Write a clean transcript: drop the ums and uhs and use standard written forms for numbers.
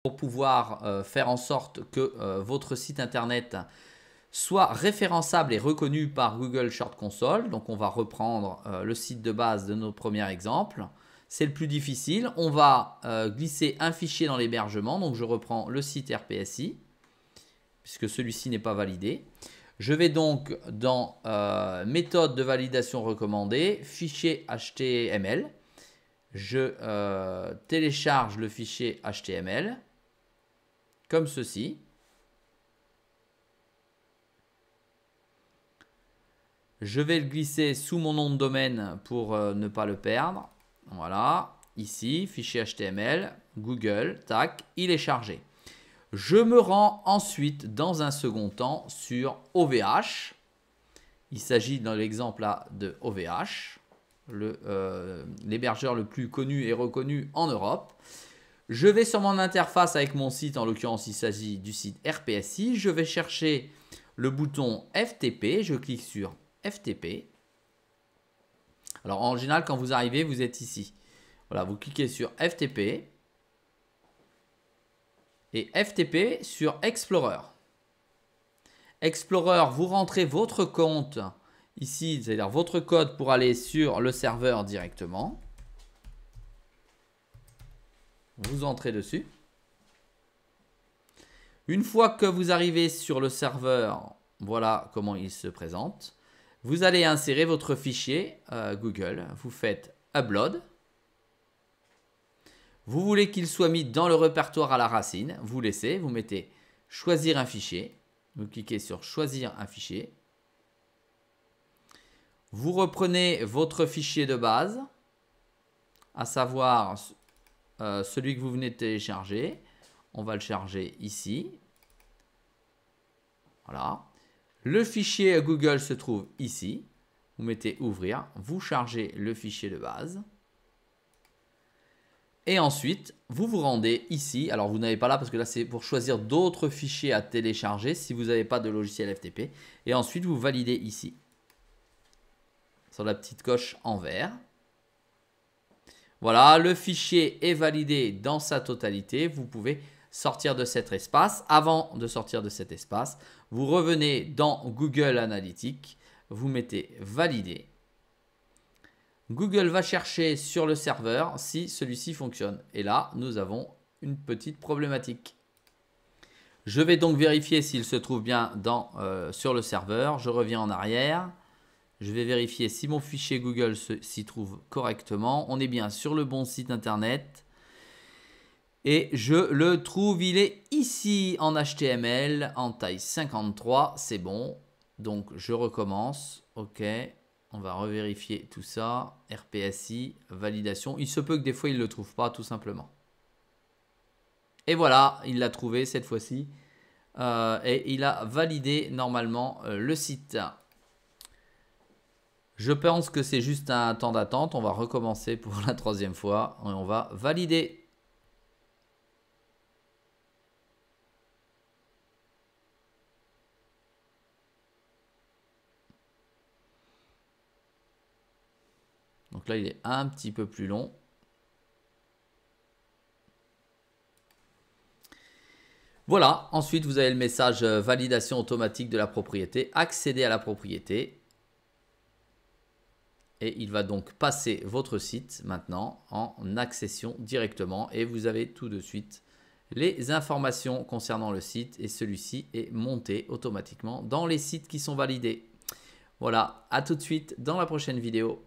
pour pouvoir faire en sorte que votre site internet soit référençable et reconnu par Google Search Console. Donc on va reprendre le site de base de notre premier exemple. C'est le plus difficile. On va glisser un fichier dans l'hébergement. Donc je reprends le site RPSI, puisque celui-ci n'est pas validé. Je vais donc dans méthode de validation recommandée, fichier HTML. Je télécharge le fichier HTML comme ceci. Je vais le glisser sous mon nom de domaine pour ne pas le perdre. Voilà, ici, fichier HTML, Google, tac, il est chargé. Je me rends ensuite dans un second temps sur OVH. Il s'agit dans l'exemple là de OVH, l'hébergeur le plus connu et reconnu en Europe. Je vais sur mon interface avec mon site, en l'occurrence il s'agit du site RPSI. Je vais chercher le bouton FTP, je clique sur FTP. Alors en général quand vous arrivez, vous êtes ici. Voilà, vous cliquez sur FTP et FTP sur Explorer. Explorer, vous rentrez votre compte ici, c'est-à-dire votre code pour aller sur le serveur directement. Vous entrez dessus. Une fois que vous arrivez sur le serveur, voilà comment il se présente. Vous allez insérer votre fichier Google. Vous faites Upload. Vous voulez qu'il soit mis dans le répertoire à la racine. Vous laissez, vous mettez Choisir un fichier. Vous cliquez sur Choisir un fichier. Vous reprenez votre fichier de base, à savoir celui que vous venez de télécharger. On va le charger ici. Voilà. Le fichier Google se trouve ici. Vous mettez Ouvrir. Vous chargez le fichier de base. Et ensuite, vous vous rendez ici. Alors, vous n'avez pas là parce que là, c'est pour choisir d'autres fichiers à télécharger si vous n'avez pas de logiciel FTP. Et ensuite, vous validez ici. Sur la petite coche en vert. Voilà, le fichier est validé dans sa totalité. Vous pouvez sortir de cet espace. Avant de sortir de cet espace, vous revenez dans Google Analytics. Vous mettez Valider. Google va chercher sur le serveur si celui-ci fonctionne. Et là, nous avons une petite problématique. Je vais donc vérifier s'il se trouve bien sur le serveur. Je reviens en arrière. Je vais vérifier si mon fichier Google s'y trouve correctement. On est bien sur le bon site internet. Et je le trouve, il est ici en HTML, en taille 53. C'est bon. Donc, je recommence. OK. On va revérifier tout ça. RPSI, validation. Il se peut que des fois, il ne le trouve pas, tout simplement. Et voilà, il l'a trouvé cette fois-ci. Et il a validé normalement le site. Je pense que c'est juste un temps d'attente. On va recommencer pour la troisième fois. Et on va valider. Donc là, il est un petit peu plus long. Voilà, ensuite vous avez le message validation automatique de la propriété, accéder à la propriété. Et il va donc passer votre site maintenant en accession directement. Et vous avez tout de suite les informations concernant le site. Et celui-ci est monté automatiquement dans les sites qui sont validés. Voilà, à tout de suite dans la prochaine vidéo.